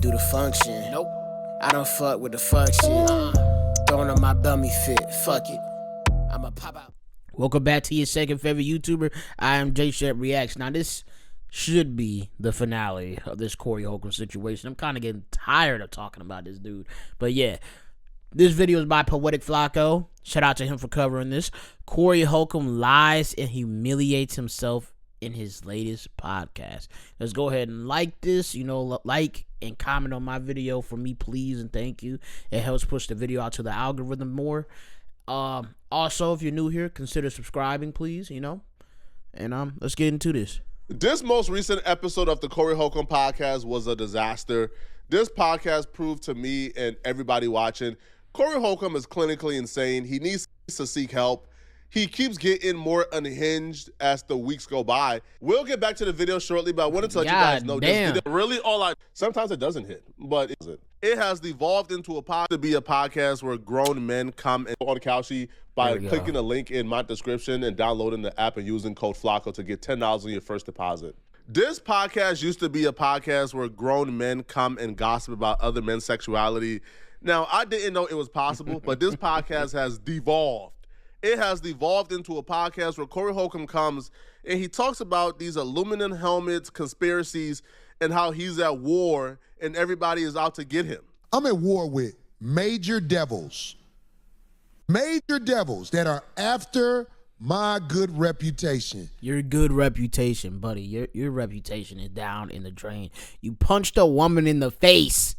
do the function. Nope. I don't fuck with the fuck shit. Throwing on my dummy fit. Fuck it. I'ma pop out. Welcome back to your second favorite YouTuber. I am J Shep Reacts. Now this should be the finale of this Corey Holcomb situation. I'm kind of getting tired of talking about this dude. But yeah, this video is by Poetic Flacco. Shout out to him for covering this. Corey Holcomb lies and humiliates himself in his latest podcast. Let's go ahead and like this, like and comment on my video for me, please, and thank you. It helps push the video out to the algorithm more. Also, if you're new here, consider subscribing, please, and let's get into this. This most recent episode of the Corey Holcomb podcast was a disaster. This podcast proved to me and everybody watching, Corey Holcomb is clinically insane. He needs to seek help. He keeps getting more unhinged as the weeks go by. We'll get back to the video shortly, but I wanted to let you guys know this video really sometimes it doesn't hit, but it doesn't. It has devolved into a podcast where grown men come and on Couchy by clicking a link in my description and downloading the app and using code Flacco to get $10 on your first deposit. This podcast used to be a podcast where grown men come and gossip about other men's sexuality. Now, I didn't know it was possible, but this podcast has devolved. It has devolved into a podcast where Corey Holcomb comes and he talks about these aluminum helmets, conspiracies, and how he's at war and everybody is out to get him. I'm at war with major devils that are after my good reputation. Your good reputation, buddy. Your reputation is down in the drain. You punched a woman in the face.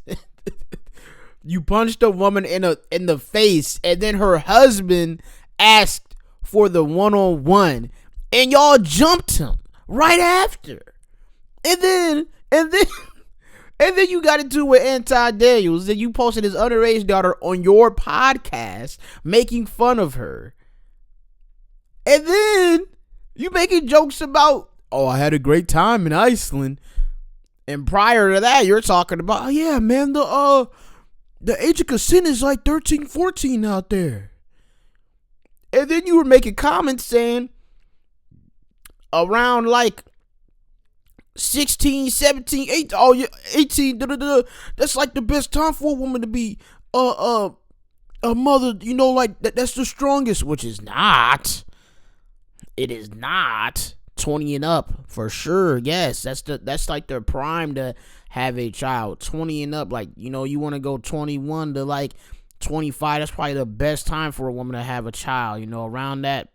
You punched a woman in the face, and then her husband asked for the one-on-one, and y'all jumped him right after. And then you got into it with Anti Daniels, and you posted his underage daughter on your podcast, making fun of her. And then you making jokes about, oh, I had a great time in Iceland. And prior to that, you're talking about, oh yeah, man, the age of consent is like 13, 14 out there. And then you were making comments saying around like 16, 17, 18, oh yeah, 18, that's like the best time for a woman to be a mother, like that's the strongest, which is not. It is not. 20 and up for sure. Yes, that's like their prime to have a child. 20 and up, like, you want to go 21 to like 25. That's probably the best time for a woman to have a child, around that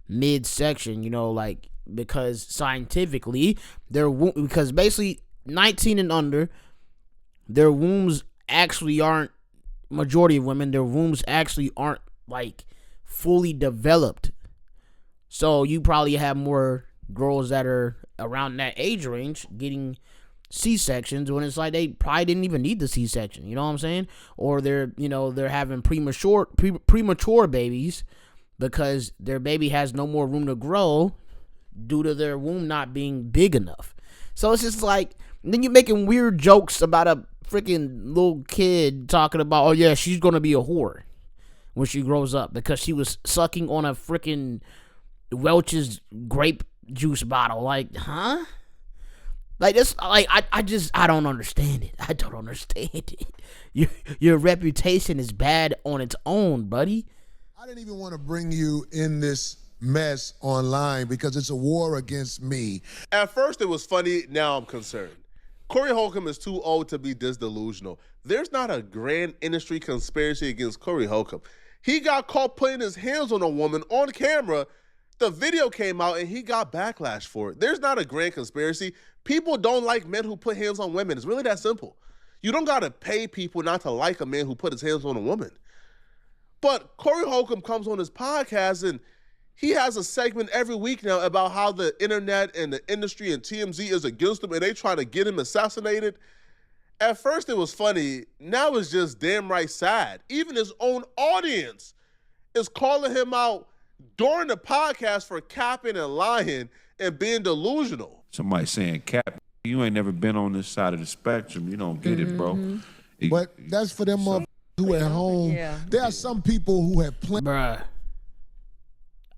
midsection, like, because scientifically because basically 19 and under, their wombs actually aren't, majority of women, their wombs actually aren't like fully developed. So you probably have more girls that are around that age range getting C-sections when it's like they probably didn't even need the C-section, you know what I'm saying? Or they're having premature babies because their baby has no more room to grow due to their womb not being big enough. So it's just like, then you're making weird jokes about a freaking little kid talking about, oh yeah, she's gonna be a whore when she grows up because she was sucking on a freaking Welch's grape juice bottle. Like, huh? Like this, like I don't understand it. I don't understand it. Your reputation is bad on its own, buddy. I didn't even want to bring you in this mess online because it's a war against me. At first it was funny, now I'm concerned. Corey Holcomb is too old to be this delusional. There's not a grand industry conspiracy against Corey Holcomb. He got caught putting his hands on a woman on camera. The video came out and he got backlash for it. There's not a grand conspiracy. People don't like men who put hands on women. It's really that simple. You don't got to pay people not to like a man who put his hands on a woman. But Corey Holcomb comes on his podcast and he has a segment every week now about how the internet and the industry and TMZ is against him and they trying to get him assassinated. At first it was funny. Now it's just damn right sad. Even his own audience is calling him out during the podcast for capping and lying and being delusional. Somebody saying, Cap, you ain't never been on this side of the spectrum. You don't get it, bro. But that's for them who at home. Yeah. There are some people who have Bruh.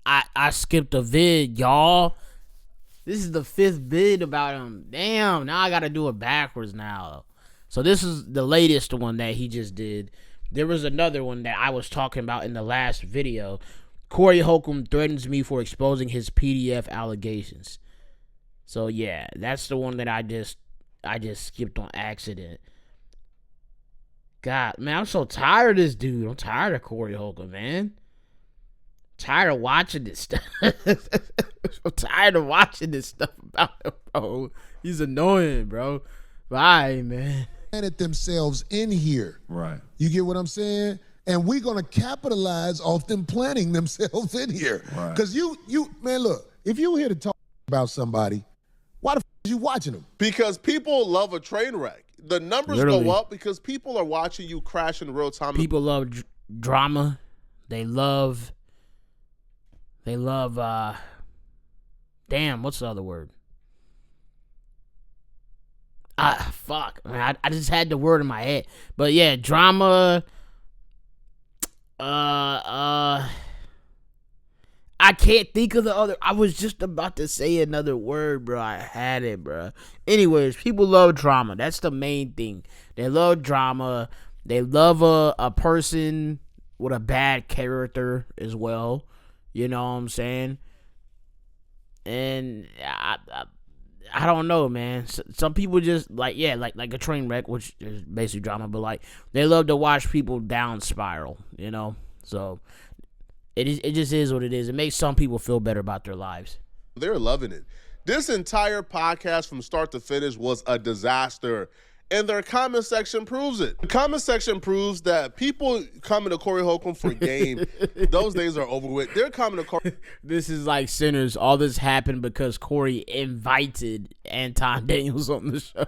I skipped a vid, y'all. This is the 5th vid about him. Damn, now I gotta do it backwards now. So this is the latest one that he just did. There was another one that I was talking about in the last video. Corey Holcomb threatens me for exposing his PDF allegations. So yeah, that's the one that I just skipped on accident. God, man, I'm so tired of this dude. I'm tired of Corey Holcomb, man. Tired of watching this stuff. I'm tired of watching this stuff about him, bro. He's annoying, bro. Bye, man. At themselves in here. Right. You get what I'm saying? And we're gonna capitalize off them planting themselves in here. Right. Cause you man, look, if you here to talk about somebody, why the f is you watching them? Because people love a train wreck. The numbers Literally. go up because people are watching you crash in real time. People love drama. They love damn, what's the other word? Fuck, man. I just had the word in my head. But yeah, drama. I can't think of the other. I was just about to say another word, bro. I had it, bro. Anyways, people love drama. That's the main thing. They love drama. They love a person with a bad character as well. You know what I'm saying? And I don't know, man. Some people just like a train wreck, which is basically drama, but like they love to watch people down spiral, you know? So it just is what it is. It makes some people feel better about their lives. They're loving it. This entire podcast from start to finish was a disaster. And their comment section proves it. The comment section proves that people coming to Corey Holcomb for game, those days are over with. They're coming to Corey. This is like Sinners. All this happened because Corey invited Anton Daniels on the show.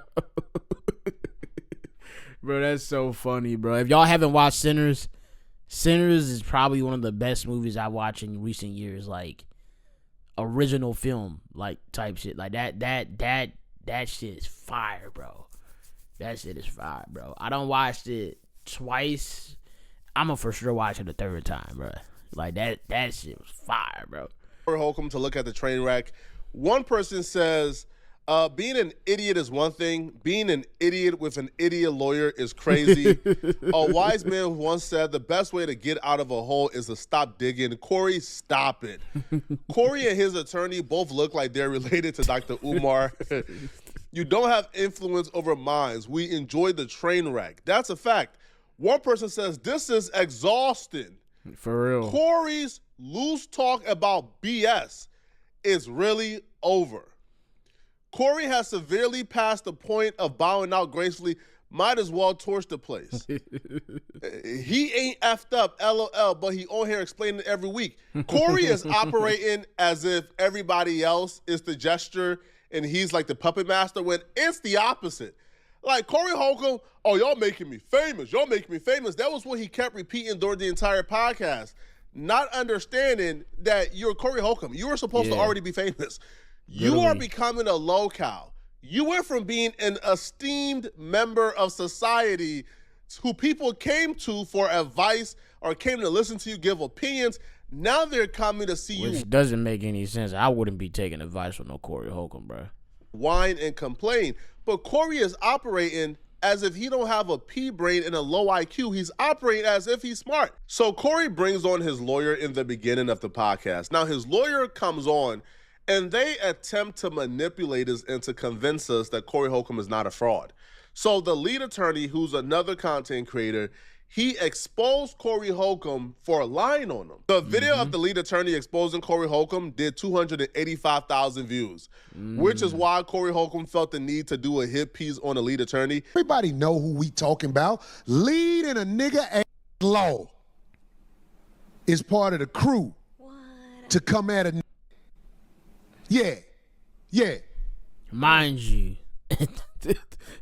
Bro, that's so funny, bro. If y'all haven't watched Sinners is probably one of the best movies I watched in recent years. Like, original film, like, type shit. Like, that shit is fire, bro. That shit is fire, bro. I done watched it twice. I'ma for sure watch it a third time, bro. Like, that shit was fire, bro. Corey Holcomb to look at the train wreck. One person says, being an idiot is one thing. Being an idiot with an idiot lawyer is crazy. A wise man once said the best way to get out of a hole is to stop digging. Corey, stop it. Corey and his attorney both look like they're related to Dr. Umar. You don't have influence over minds. We enjoyed the train wreck. That's a fact. One person says, this is exhausting. For real. Corey's loose talk about BS is really over. Corey has severely passed the point of bowing out gracefully. Might as well torch the place. He ain't effed up, LOL, but he on here explaining it every week. Corey is operating as if everybody else is the gesture and he's like the puppet master, when it's the opposite. Like, Corey Holcomb, oh, y'all making me famous. Y'all making me famous. That was what he kept repeating during the entire podcast. Not understanding that you're Corey Holcomb. You were supposed to already be famous. You are becoming a locale. You went from being an esteemed member of society who people came to for advice or came to listen to you give opinions. Now they're coming to see you. Which doesn't make any sense. I wouldn't be taking advice from no Corey Holcomb, bro. Whine and complain. But Corey is operating as if he don't have a pea brain and a low IQ. He's operating as if he's smart. So Corey brings on his lawyer in the beginning of the podcast. Now his lawyer comes on and they attempt to manipulate us and to convince us that Corey Holcomb is not a fraud. So the lead attorney, who's another content creator, he exposed Corey Holcomb for lying on him. The video of the lead attorney exposing Corey Holcomb did 285,000 views, which is why Corey Holcomb felt the need to do a hit piece on the lead attorney. Everybody know who we talking about. Lead in a nigga ass law is part of the crew to come at a Yeah. Mind you,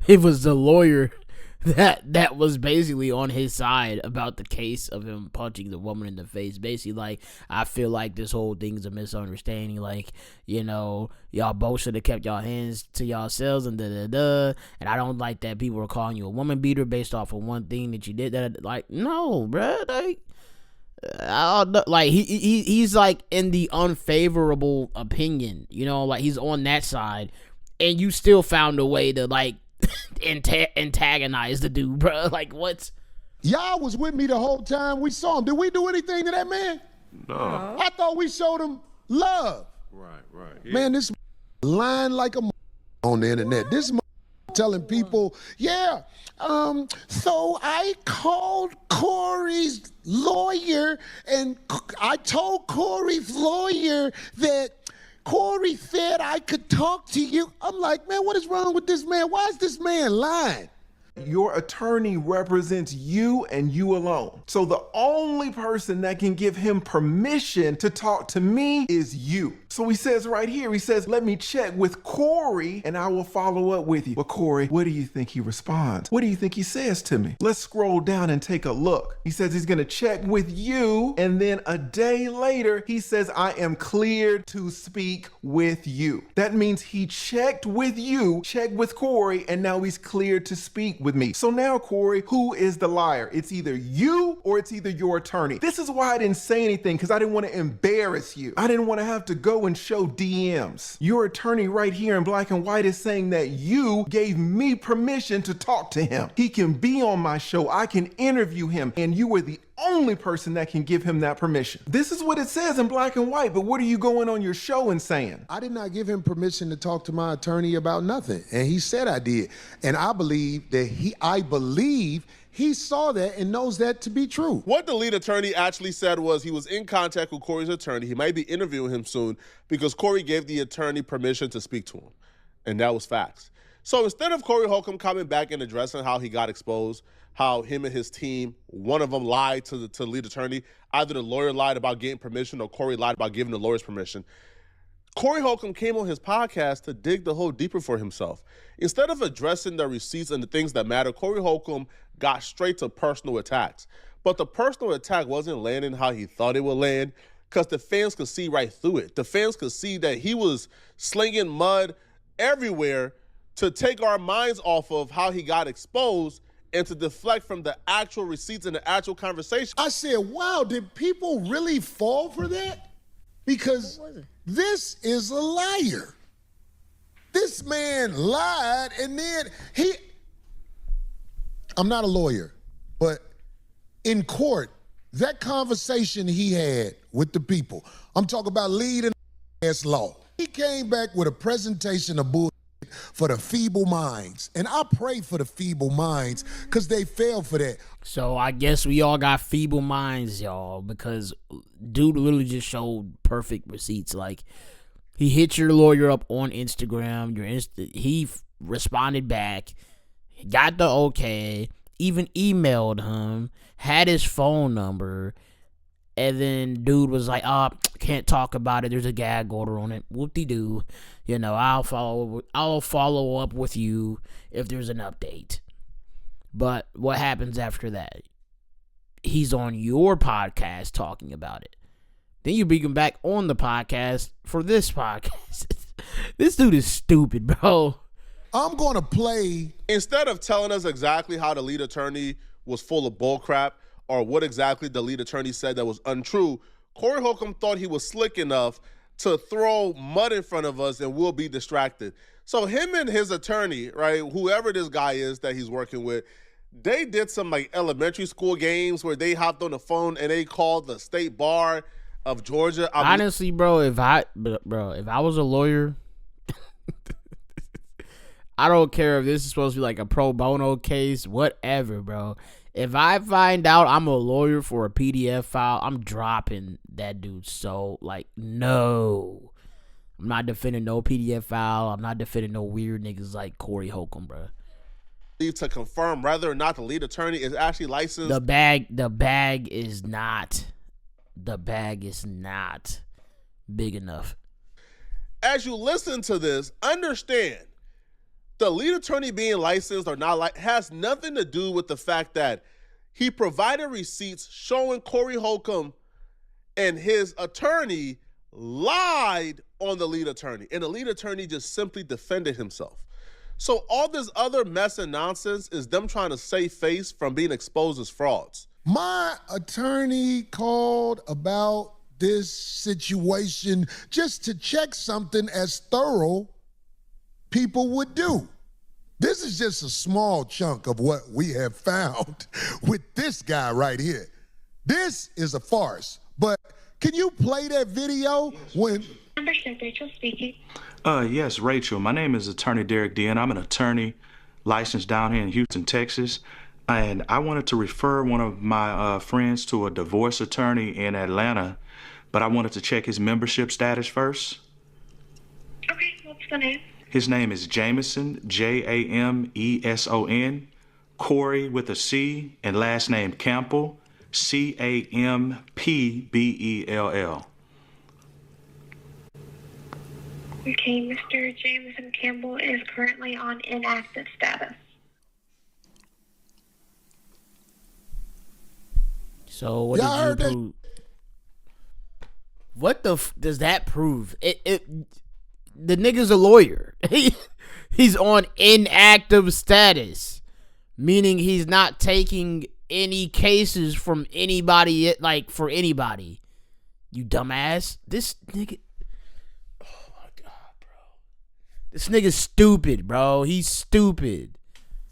it was the lawyer that was basically on his side about the case of him punching the woman in the face. Basically, like, I feel like this whole thing's a misunderstanding. Like, you know, y'all both should have kept y'all hands to yourselves and da-da-da. And I don't like that people are calling you a woman beater based off of one thing that you did. That, like, no, bruh. Like, he's like in the unfavorable opinion, you know, like he's on that side, and you still found a way to like antagonize the dude, bro. Like, what? Y'all was with me the whole time we saw him. Did we do anything to that man? No. I thought we showed him love. Right. Yeah. Man, this lying like a on the internet. This telling people, yeah, so I called Corey's lawyer and I told Corey's lawyer that Corey said I could talk to you. I'm like, man, what is wrong with this man? Why is this man lying? Your attorney represents you and you alone. So the only person that can give him permission to talk to me is you. So he says right here, he says, let me check with Corey and I will follow up with you. But Corey, what do you think he responds? What do you think he says to me? Let's scroll down and take a look. He says he's gonna check with you, and then a day later, he says, I am cleared to speak with you. That means he checked with you, checked with Corey, and now he's cleared to speak with me. So now, Corey, who is the liar? It's either you or it's either your attorney. This is why I didn't say anything, because I didn't want to embarrass you. I didn't want to have to go and show DMs. Your attorney right here in black and white is saying that you gave me permission to talk to him. He can be on my show. I can interview him, and you were the only person that can give him that permission. This is what it says in black and white, but what are you going on your show and saying? I did not give him permission to talk to my attorney about nothing, and he said I did. And I believe he saw that and knows that to be true. What the lead attorney actually said was he was in contact with Corey's attorney. He might be interviewing him soon because Corey gave the attorney permission to speak to him. And that was facts. So instead of Corey Holcomb coming back and addressing how he got exposed, how him and his team, one of them lied to the lead attorney, either the lawyer lied about getting permission or Corey lied about giving the lawyers permission, Corey Holcomb came on his podcast to dig the hole deeper for himself. Instead of addressing the receipts and the things that matter, Corey Holcomb got straight to personal attacks. But the personal attack wasn't landing how he thought it would land because the fans could see right through it. The fans could see that he was slinging mud everywhere to take our minds off of how he got exposed and to deflect from the actual receipts and the actual conversation. I said, wow, did people really fall for that? Because this is a liar. This man lied, and then I'm not a lawyer, but in court, that conversation he had with the people, I'm talking about leading law. He came back with a presentation of bullshit for the feeble minds. And I pray for the feeble minds because they fell for that. So I guess we all got feeble minds, y'all, because dude literally just showed perfect receipts. Like, he hit your lawyer up on Instagram. He responded back, got the okay, even emailed him, had his phone number, and then dude was like, can't talk about it. There's a gag order on it. Whoop-de-doo. You know, I'll follow up with you if there's an update. But what happens after that? He's on your podcast talking about it. Then you bring him back on the podcast for this podcast. This dude is stupid, bro. I'm going to play. Instead of telling us exactly how the lead attorney was full of bullcrap or what exactly the lead attorney said that was untrue, Corey Holcomb thought he was slick enough to throw mud in front of us and we'll be distracted. So him and his attorney, right, whoever this guy is that he's working with, they did some like elementary school games where they hopped on the phone and they called the state bar of Georgia. Honestly, bro, if I was a lawyer, I don't care if this is supposed to be like a pro bono case, whatever, bro. If I find out I'm a lawyer for a PDF file, I'm dropping that dude. So, like, no. I'm not defending no PDF file. I'm not defending no weird niggas like Corey Holcomb, bro. To confirm whether or not the lead attorney is actually licensed. The bag is not big enough. As you listen to this, understand the lead attorney being licensed or not has nothing to do with the fact that he provided receipts showing Corey Holcomb and his attorney lied on the lead attorney, and the lead attorney just simply defended himself. So all this other mess and nonsense is them trying to save face from being exposed as frauds. My attorney called about this situation just to check something as thorough people would do. This is just a small chunk of what we have found with this guy right here. This is a farce. But can you play that video when... Membership, Rachel speaking. Yes, Rachel. My name is Attorney Derek D, and I'm an attorney licensed down here in Houston, Texas. And I wanted to refer one of my friends to a divorce attorney in Atlanta, but I wanted to check his membership status first. Okay, what's the name? His name is Jameson, Jameson, Corey with a C, and last name Campbell, Campbell. Okay, Mr. Jameson Campbell is currently on inactive status. So what Y'all did you heard that? prove? What the does that prove? The nigga's a lawyer. He's on inactive status, meaning he's not taking any cases from anybody, like for anybody. You dumbass. This nigga. Oh my god, bro. This nigga's stupid, bro. He's stupid.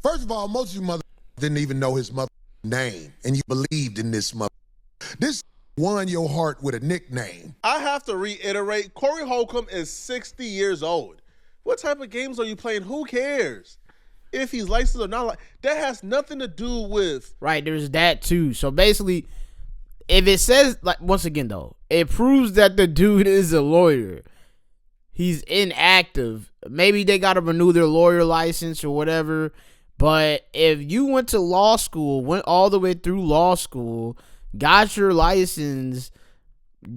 First of all, most of you mother didn't even know his mother's name, and you believed in this mother. This won your heart with a nickname. I have to reiterate, Corey Holcomb is 60 years old. What type of games are you playing? Who cares if he's licensed or not? That has nothing to do with... Right, there's that too. So basically, if it says, like, once again though, it proves that the dude is a lawyer. He's inactive. Maybe they got to renew their lawyer license or whatever. But if you went to law school, went all the way through law school, got your license,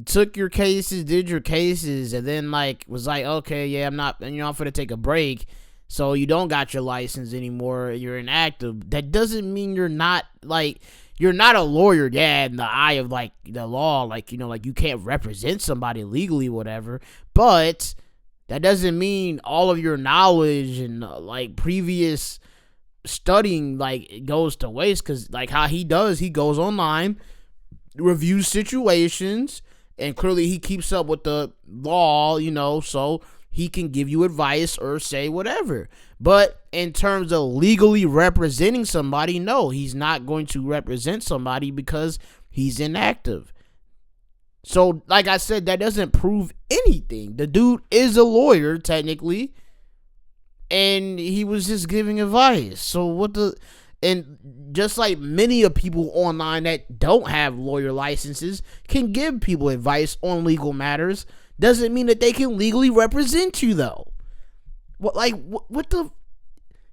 took your cases, did your cases, and then like was like, okay, yeah, I'm gonna take a break, so you don't got your license anymore, you're inactive. That doesn't mean you're not a lawyer, yeah, in the eye of like the law, like, you know, like you can't represent somebody legally, whatever. But that doesn't mean all of your knowledge and like previous studying like it goes to waste, because like how he goes online, reviews situations, and clearly he keeps up with the law, you know, so he can give you advice or say whatever. But in terms of legally representing somebody, no, he's not going to represent somebody because he's inactive. So like I said, that doesn't prove anything. The dude is a lawyer technically, and he was just giving advice. So and just like many of people online that don't have lawyer licenses can give people advice on legal matters, doesn't mean that they can legally represent you though. What the?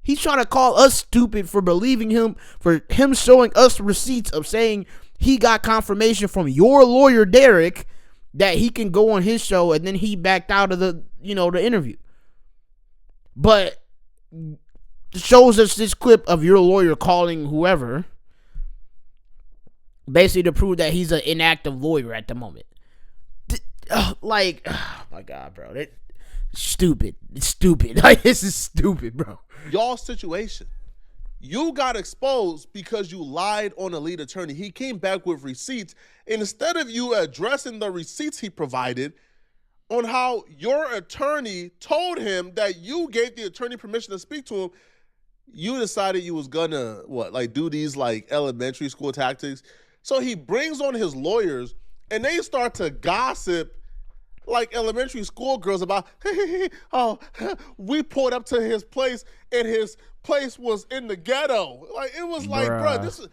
He's trying to call us stupid for believing him, for him showing us receipts of saying he got confirmation from your lawyer, Derek, that he can go on his show, and then he backed out of the interview. But shows us this clip of your lawyer calling whoever, basically to prove that he's an inactive lawyer at the moment. Oh my god, bro, it's stupid. Like, this is stupid, bro. Y'all's situation. You got exposed because you lied on a lead attorney. He came back with receipts, and instead of you addressing the receipts he provided on how your attorney told him that you gave the attorney permission to speak to him, you decided you was gonna do these like elementary school tactics. So he brings on his lawyers, and they start to gossip like elementary school girls about, oh, we pulled up to his place and his place was in the ghetto. Like, it was like, bro, this is,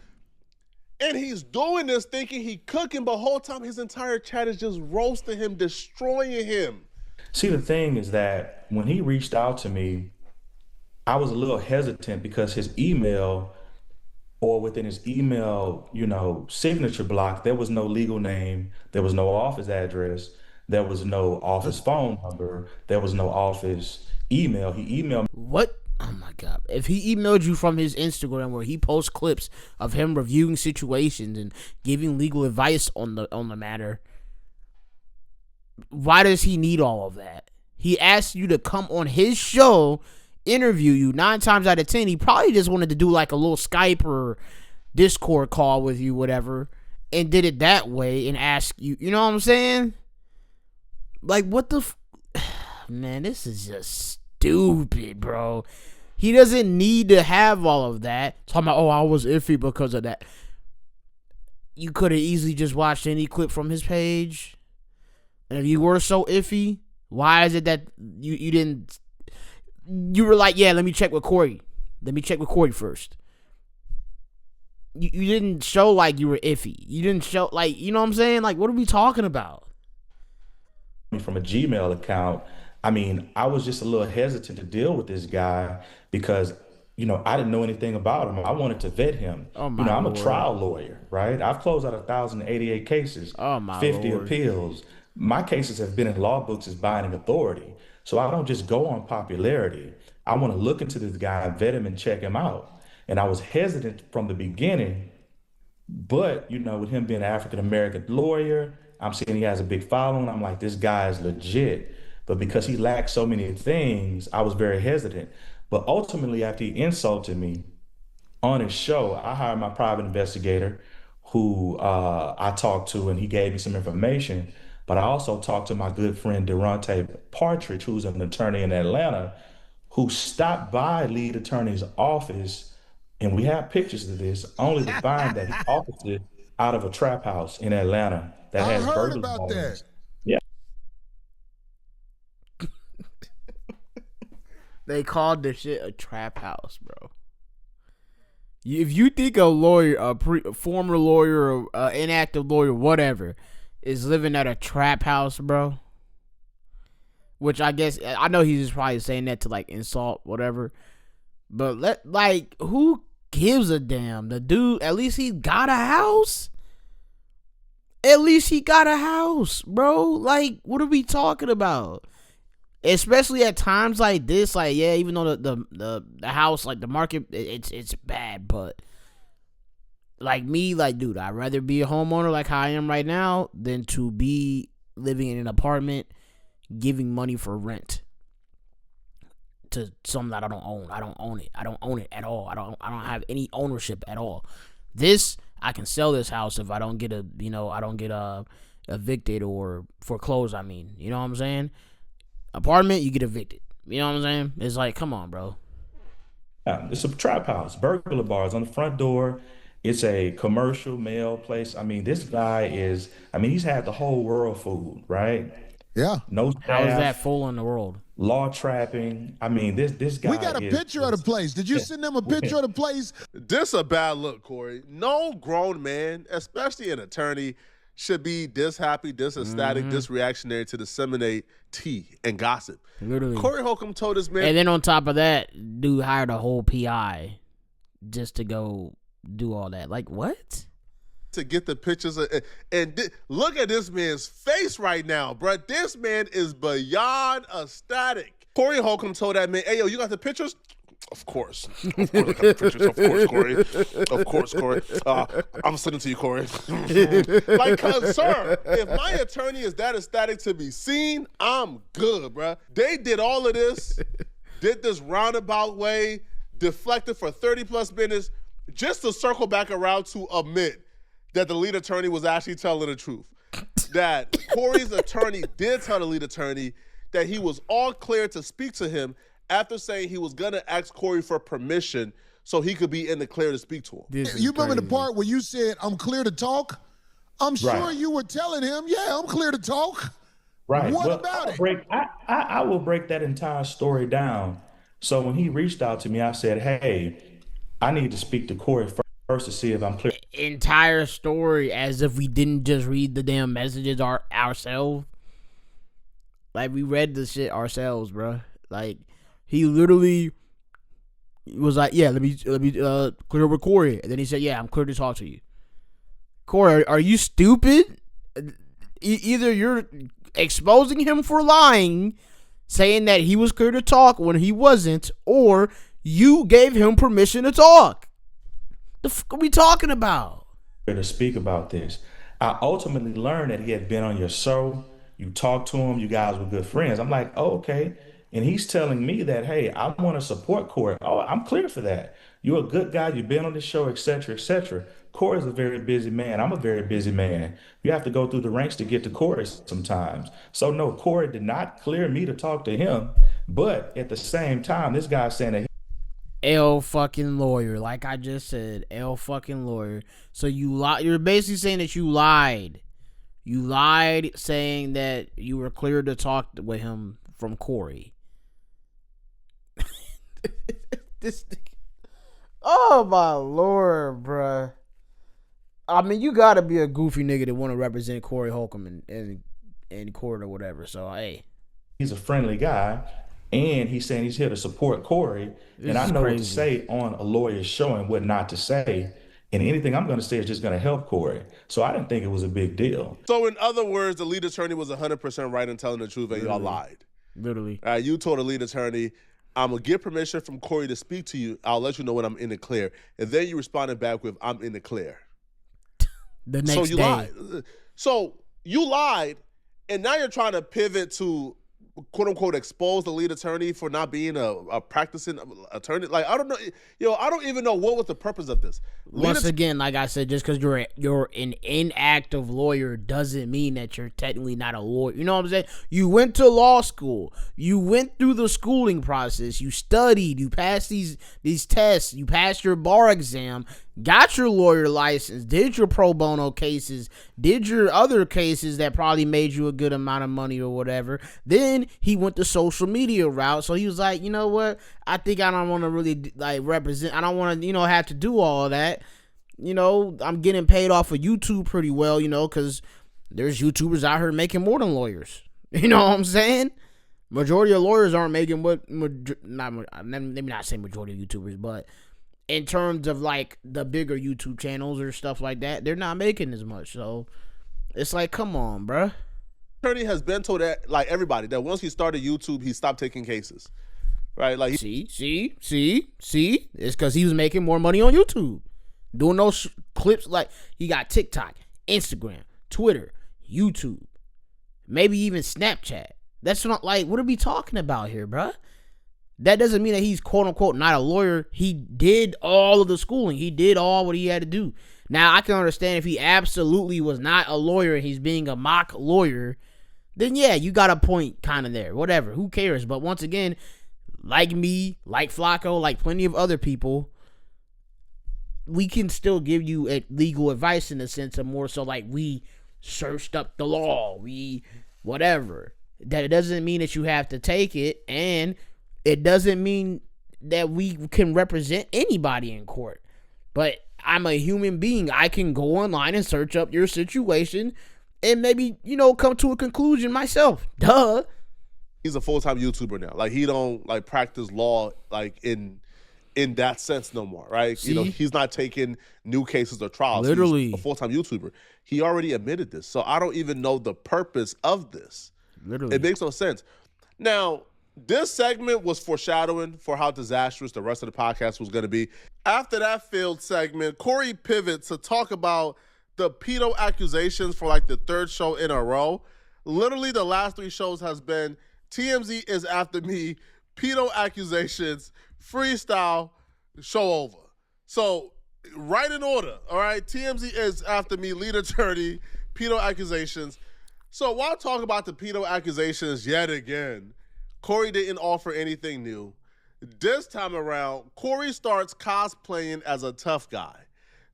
and he's doing this thinking he cooking, but the whole time his entire chat is just roasting him, destroying him. See, the thing is that when he reached out to me, I was a little hesitant because his email, or within his email, signature block, there was no legal name, there was no office address, there was no office phone number, there was no office email. He emailed me. What? Oh my god. If he emailed you from his Instagram where he posts clips of him reviewing situations and giving legal advice on the matter, why does he need all of that? He asked you to come on his show, interview you. 9 times out of 10, he probably just wanted to do like a little Skype or Discord call with you, whatever, and did it that way and ask you, you know what I'm saying? Like, what the man, this is just stupid, bro. He doesn't need to have all of that. Talking about, oh, I was iffy because of that. You could have easily just watched any clip from his page. And if you were so iffy, why is it that you didn't... You were like, yeah, let me check with Corey. Let me check with Corey first. You didn't show like you were iffy. You didn't show, like, you know what I'm saying? Like, what are we talking about? From a Gmail account, I mean, I was just a little hesitant to deal with this guy because, I didn't know anything about him. I wanted to vet him. Oh my I'm Lord. a trial lawyer, right? I've closed out 1,088 cases, Oh my 50 Lord. appeals. My cases have been in law books as binding authority. So I don't just go on popularity. I want to look into this guy, vet him, and check him out. And I was hesitant from the beginning, but, with him being an African-American lawyer, I'm seeing he has a big following. I'm like, this guy is legit. But because he lacked so many things, I was very hesitant. But ultimately, after he insulted me on his show, I hired my private investigator who I talked to, and he gave me some information. But I also talked to my good friend, Durante Partridge, who's an attorney in Atlanta, who stopped by lead attorney's office, and we have pictures of this, only to find that he operated out of a trap house in Atlanta that I has heard burglary about warrants. that. Yeah. They called this shit a trap house, bro. If you think a lawyer, a former lawyer, or inactive lawyer, whatever, is living at a trap house, bro, which I guess, I know he's just probably saying that to like insult whatever, but who gives a damn? The dude, at least he got a house. At least he got a house, bro. Like, what are we talking about? Especially at times like this, like, yeah, even though the house, like the market, it's bad, but like me, like, dude, I'd rather be a homeowner like how I am right now than to be living in an apartment giving money for rent to something that I don't own. I don't own it. I don't own it at all. I don't have any ownership at all. This, I can sell this house if I don't get evicted or foreclosed. I mean, you know what I'm saying? Apartment, you get evicted. You know what I'm saying? It's like, come on, bro. It's a trap house, burglar bars on the front door. It's a commercial mail place. I mean, this guy he's had the whole world fooled, right? Yeah. No How is that staff, full in the world? law trapping. I mean, this guy We got a picture of the place. Did you send them a picture of the place? This a bad look, Corey. No grown man, especially an attorney, should be this happy, this ecstatic, this reactionary to disseminate tea and gossip. Literally. Corey Holcomb told this man. And then on top of that, dude hired a whole PI just to go do all that. Like, what? To get the pictures look at this man's face right now, bro. This man is beyond ecstatic. Corey Holcomb told that man, "Hey, yo, you got the pictures?" Of course. Of course I got the pictures. Of course, Corey. Of course, Corey. I'm sending to you, Corey. Like, cause, sir, if my attorney is that ecstatic to be seen, I'm good, bro. They did all of this, did this roundabout way, deflected for 30 plus minutes, just to circle back around to admit that the lead attorney was actually telling the truth. That Corey's attorney did tell the lead attorney that he was all clear to speak to him after saying he was going to ask Corey for permission so he could be in the clear to speak to him. You remember the part where you said, I'm clear to talk? I'm sure you were telling him, yeah, I'm clear to talk. Right. What about it? I will break that entire story down. So when he reached out to me, I said, hey, I need to speak to Corey first to see if I'm clear. Entire story as if we didn't just read the damn messages ourselves. Like, we read the shit ourselves, bro. Like, he literally was like, yeah, let me clear with Corey. And then he said, yeah, I'm clear to talk to you. Corey, are you stupid? Either you're exposing him for lying, saying that he was clear to talk when he wasn't, or you gave him permission to talk. The fuck are we talking about? To speak about this. I ultimately learned that he had been on your show. You talked to him. You guys were good friends. I'm like, oh, okay. And he's telling me that, hey, I want to support Corey. Oh, I'm clear for that. You're a good guy. You've been on the show, et cetera, et cetera. Corey's a very busy man. I'm a very busy man. You have to go through the ranks to get to Corey sometimes. So, no, Corey did not clear me to talk to him. But at the same time, this guy's saying that L fucking lawyer. Like I just said, L fucking lawyer. So you you're basically saying that you lied. You lied saying that you were cleared to talk with him from Corey. This oh my lord, bruh. I mean, you gotta be a goofy nigga to want to represent Corey Holcomb in court or whatever. So hey, he's a friendly guy, and he's saying he's here to support Corey. And I know what to say on a lawyer's show and what not to say. And anything I'm going to say is just going to help Corey. So I didn't think it was a big deal. So in other words, the lead attorney was 100% right in telling the truth, and y'all lied. Literally. You told the lead attorney, I'm going to get permission from Corey to speak to you. I'll let you know when I'm in the clear. And then you responded back with, I'm in the clear. The next day. Lied. So you lied, and now you're trying to pivot to quote unquote expose the lead attorney for not being a practicing attorney. Like, I don't know, I don't even know what was the purpose of this. Once again, like I said, just because you're an inactive lawyer doesn't mean that you're technically not a lawyer. You know what I'm saying? You went to law school, you went through the schooling process, you studied, you passed these tests, you passed your bar exam, got your lawyer license, did your pro bono cases, did your other cases that probably made you a good amount of money or whatever. Then he went the social media route. So he was like, you know what? I think I don't want to really like represent. I don't want to, have to do all of that. I'm getting paid off of YouTube pretty well, because there's YouTubers out here making more than lawyers. You know what I'm saying? Majority of lawyers aren't making let me not say majority of YouTubers, but in terms of like the bigger YouTube channels or stuff like that, they're not making as much. So it's like, come on, bruh. Attorney has been told that, like everybody, that once he started YouTube, he stopped taking cases, right? Like, see, it's because he was making more money on YouTube, doing those clips. Like he got TikTok, Instagram, Twitter, YouTube, maybe even Snapchat. That's not like what are we talking about here, bruh? That doesn't mean that he's quote unquote not a lawyer. He did all of the schooling. He did all what he had to do. Now I can understand if he absolutely was not a lawyer and he's being a mock lawyer, then yeah, you got a point kind of there. Whatever. Who cares? But once again, like me, like Flacco, like plenty of other people, we can still give you legal advice in the sense of more so like we searched up the law. We whatever. That it doesn't mean that you have to take it, and it doesn't mean that we can represent anybody in court. But I'm a human being. I can go online and search up your situation and maybe, come to a conclusion myself. Duh. He's a full-time YouTuber now. Like, he don't, like, practice law, like, in that sense no more, right? See? He's not taking new cases or trials. Literally. He's a full-time YouTuber. He already admitted this. So I don't even know the purpose of this. Literally. It makes no sense. Now, this segment was foreshadowing for how disastrous the rest of the podcast was going to be. After that failed segment, Corey pivots to talk about the pedo accusations for like the third show in a row. Literally, the last 3 shows has been TMZ is after me, pedo accusations, freestyle, show over. So, right in order, all right? TMZ is after me, lead attorney, pedo accusations. So, while talking about the pedo accusations yet again, Corey didn't offer anything new. This time around, Corey starts cosplaying as a tough guy.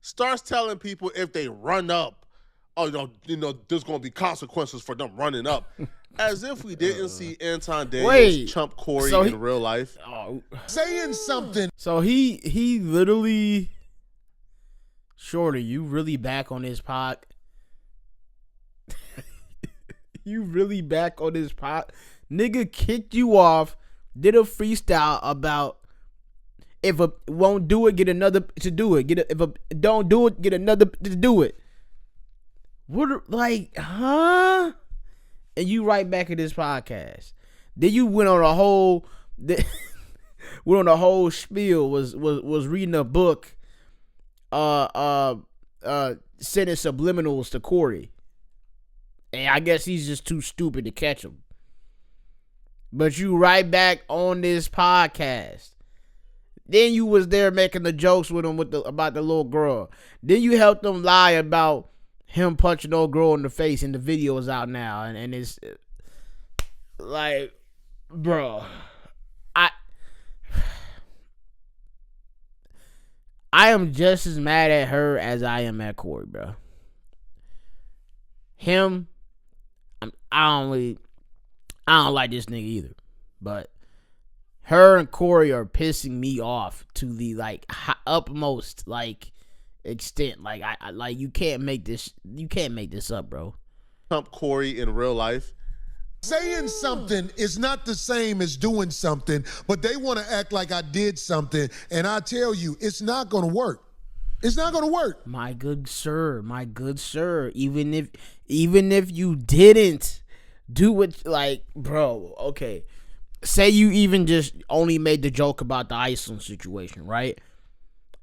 Starts telling people if they run up, there's going to be consequences for them running up. As if we didn't see Anton Daniels chump Corey in real life. Saying something. So he literally, Shorty, you really back on this pod? You really back on this pod? Nigga kicked you off, did a freestyle about if a won't do it, get another to do it. If a don't do it, get another to do it. What, like, huh? And you right back at this podcast. Then you went on a whole spiel, was reading a book, sending subliminals to Corey. And I guess he's just too stupid to catch him. But you right back on this podcast. Then you was there making the jokes with him about the little girl. Then you helped him lie about him punching old girl in the face, and the video is out now. And it's like, bro, I am just as mad at her as I am at Corey, bro. Him, I don't like this nigga either. But her and Corey are pissing me off to the like utmost like extent. Like I like you can't make this up, bro. Trump Corey in real life. Saying something is not the same as doing something, but they want to act like I did something, and I tell you, it's not going to work. It's not going to work. My good sir, even if you didn't do it, like, bro, okay. Say you even just only made the joke about the Iceland situation, right?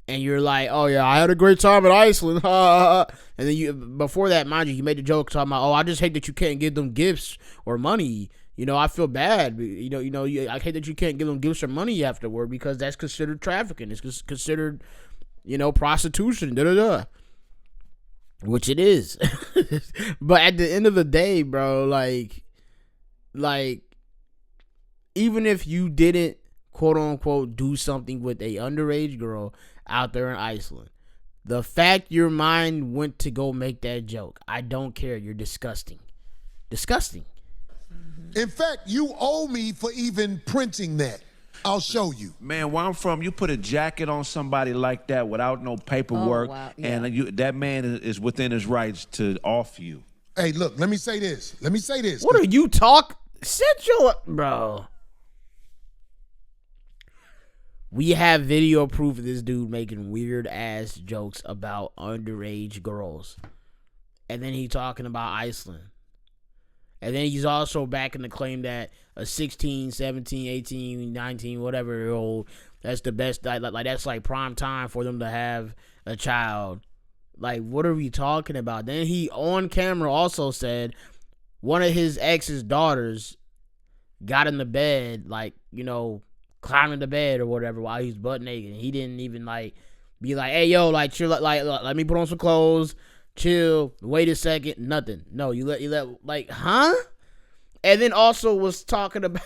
And you're like, oh yeah, I had a great time in Iceland. And then you, before that, mind you made the joke talking about, oh, I just hate that you can't give them gifts or money. You know, I feel bad. I hate that you can't give them gifts or money afterward because that's considered trafficking. It's considered, prostitution. Which it is. But at the end of the day, bro, like, even if you didn't, quote unquote, do something with a underage girl out there in Iceland, the fact your mind went to go make that joke, I don't care. You're disgusting. In fact, you owe me for even printing that. I'll show you. Man, where I'm from, you put a jacket on somebody like that without no paperwork, and that man is within his rights to off you. Hey, look, let me say this. What are you talk? Sit your... Bro. We have video proof of this dude making weird ass jokes about underage girls. And then he talking about Iceland. And then he's also backing the claim that a 16, 17, 18, 19, whatever year old, that's the best, like that's like prime time for them to have a child. Like, what are we talking about? Then he on camera also said one of his ex's daughters got in the bed, like, climbing the bed or whatever while he's butt naked. He didn't even like be like, hey yo, like chill, like let me put on some clothes, chill, wait a second, nothing. No, you let like, huh? And then also was talking about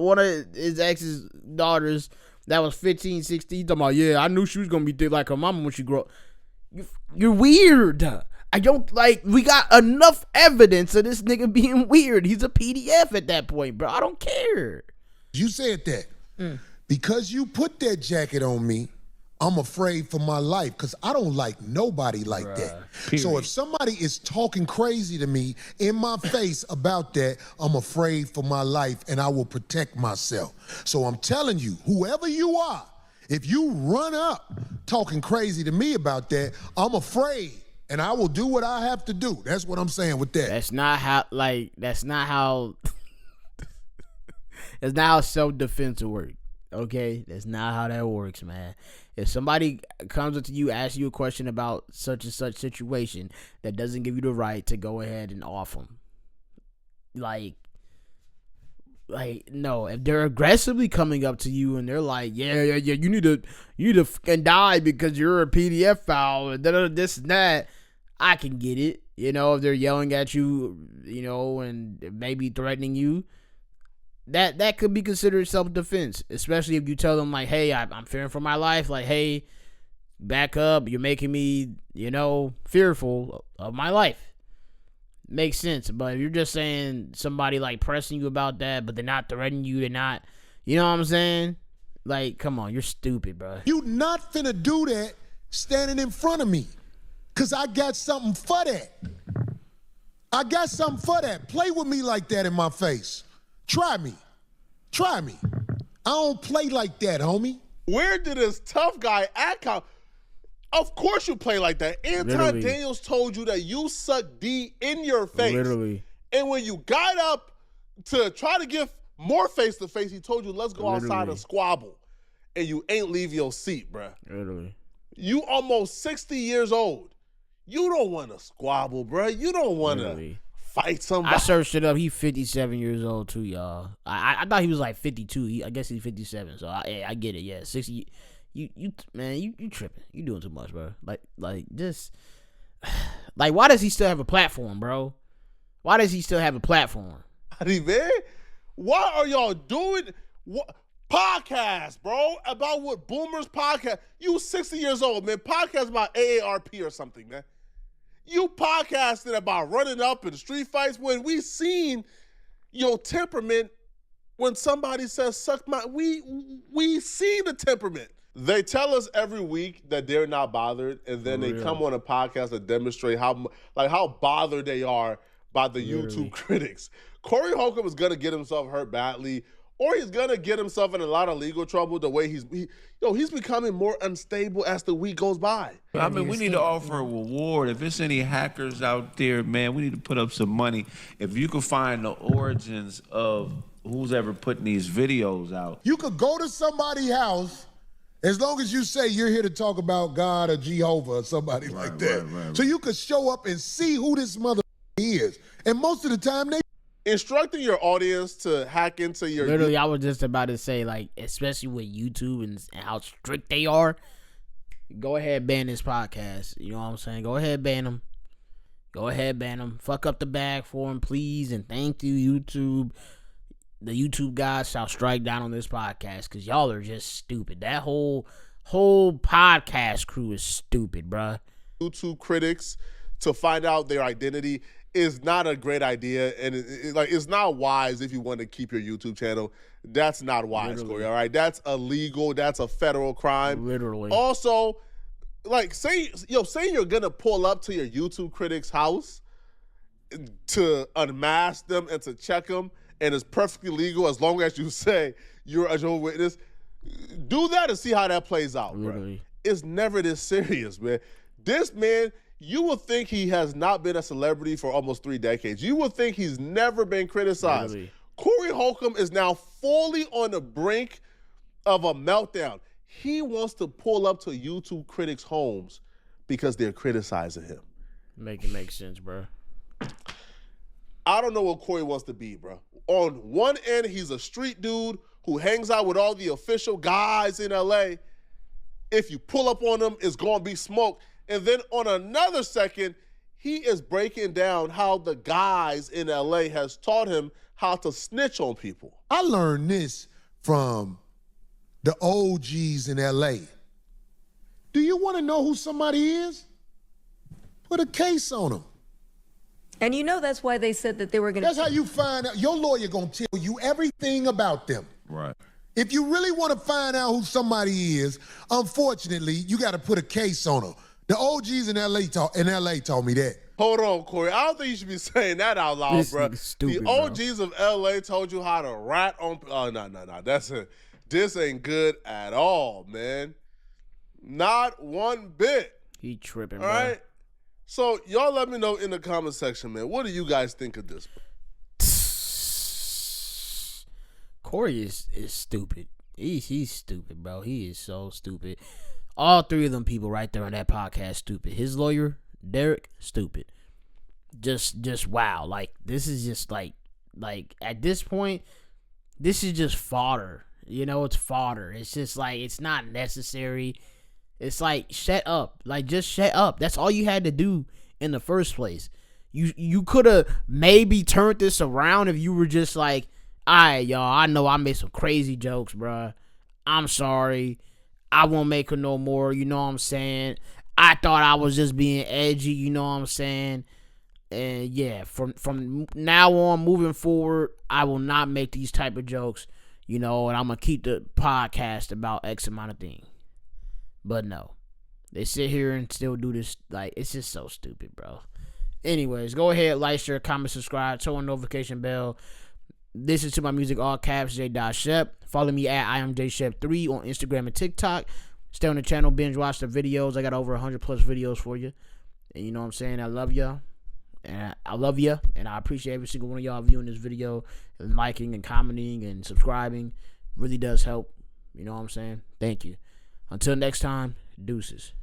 one of his ex's daughters that was 15, 16, talking about, yeah, I knew she was gonna be thick like her mama when she grew up. You're weird. I don't like. We got enough evidence of this nigga being weird. He's a PDF at that point, bro. I don't care. You said that. Because you put that jacket on me, I'm afraid for my life because I don't like nobody like that. Period. So if somebody is talking crazy to me in my face about that, I'm afraid for my life and I will protect myself. So I'm telling you, whoever you are, if you run up talking crazy to me about that, I'm afraid. And I will do what I have to do. That's what I'm saying with that. That's not how self-defense works. Okay? That's not how that works, man. If somebody comes up to you, asks you a question about such and such situation, that doesn't give you the right to go ahead and off them. Like, no, if they're aggressively coming up to you and they're like, yeah, you need to fucking die because you're a PDF file and this and that, I can get it. If they're yelling at you, and maybe threatening you, that could be considered self-defense, especially if you tell them like, hey, I'm fearing for my life. Like, hey, back up. You're making me, fearful of my life. Makes sense. But if you're just saying somebody like pressing you about that, but they're not threatening you, they're not, you know what I'm saying? Like, come on, you're stupid, bro. You not finna do that standing in front of me. Cause I got something for that. Play with me like that in my face. Try me. I don't play like that, homie. Where did this tough guy act out? Of course you play like that. Anton Daniels told you that you suck D in your face. Literally. And when you got up to try to give more face-to-face, he told you, let's go outside and squabble. And you ain't leave your seat, bruh. Literally. You almost 60 years old. You don't want to squabble, bruh. You don't want to fight somebody. I searched it up. He's 57 years old too, y'all. I thought he was like 52. I guess he's 57. So I get it. Yeah, 60. You tripping. You doing too much, bro. Like just like, why does he still have a platform, bro? Why does he still have a platform? Man, why are y'all doing what? Podcast, bro, about what boomers podcast. You 60 years old, man. Podcast about AARP or something, man. You podcasted about running up in street fights when we seen your temperament when somebody says suck my, we see the temperament. They tell us every week that they're not bothered, and then they come on a podcast to demonstrate how bothered they are by the YouTube critics. Corey Holcomb is gonna get himself hurt badly, or he's gonna get himself in a lot of legal trouble. The way he's becoming more unstable as the week goes by. I mean, we need to offer a reward. If it's any hackers out there, man, we need to put up some money. If you can find the origins of who's ever putting these videos out. You could go to somebody's house as long as you say you're here to talk about God or Jehovah or somebody like that. Right. So you could show up and see who this mother is. And most of the time they instructing your audience to hack into your... Literally, I was just about to say, like, especially with YouTube and how strict they are, go ahead, ban this podcast. You know what I'm saying? Go ahead, ban them. Go ahead, ban them. Fuck up the bag for them, please, and thank you, YouTube. The YouTube guys shall strike down on this podcast because y'all are just stupid. That whole podcast crew is stupid, bruh. YouTube critics to find out their identity is not a great idea, and it's not wise if you want to keep your YouTube channel. That's not wise, Corey, all right? That's illegal. That's a federal crime. Literally. Also, like, say you're going to pull up to your YouTube critic's house to unmask them and to check them, and it's perfectly legal as long as you say you're a Jehovah's Witness. Do that and see how that plays out, bro. It's never this serious, man. This man... You would think he has not been a celebrity for almost 3 decades. You would think he's never been criticized. Really? Corey Holcomb is now fully on the brink of a meltdown. He wants to pull up to YouTube critics' homes because they're criticizing him. Make it make sense, bro. I don't know what Corey wants to be, bro. On one end, he's a street dude who hangs out with all the official guys in LA. If you pull up on him, it's going to be smoke. And then on another second, he is breaking down how the guys in LA has taught him how to snitch on people. I learned this from the OGs in LA. Do you want to know who somebody is? Put a case on them. And you know that's why they said that they were going to... That's how you find out. Your lawyer going to tell you everything about them. Right. If you really want to find out who somebody is, unfortunately, you got to put a case on them. The OGs in LA told me that. Hold on, Corey. I don't think you should be saying that out loud, bro. Stupid, the OGs of LA told you how to rat on... Oh, no. This ain't good at all, man. Not one bit. He tripping, all right? So, y'all let me know in the comment section, man. What do you guys think of this? Corey is stupid. He's stupid, bro. He is so stupid. All 3 of them people right there on that podcast, stupid. His lawyer, Derek, stupid. Just wow. Like, this is just like at this point, this is just fodder. You know, it's fodder. It's just like, it's not necessary. It's like, shut up. Like, just shut up. That's all you had to do in the first place. You could have maybe turned this around if you were just like, all right, y'all, I know I made some crazy jokes, bruh. I'm sorry. I won't make her no more, you know what I'm saying? I thought I was just being edgy, you know what I'm saying? And yeah, from now on, moving forward, I will not make these type of jokes, you know, and I'm going to keep the podcast about X amount of things. But no, they sit here and still do this. Like, it's just so stupid, bro. Anyways, go ahead, like, share, comment, subscribe, turn on notification bell. Listen to my music, all caps, J.Shep. Follow me at IamJShep3 on Instagram and TikTok. Stay on the channel, binge watch the videos. I got over 100 plus videos for you. And you know what I'm saying? I love y'all. And I love you. And I appreciate every single one of y'all viewing this video and liking and commenting and subscribing. Really does help. You know what I'm saying? Thank you. Until next time, deuces.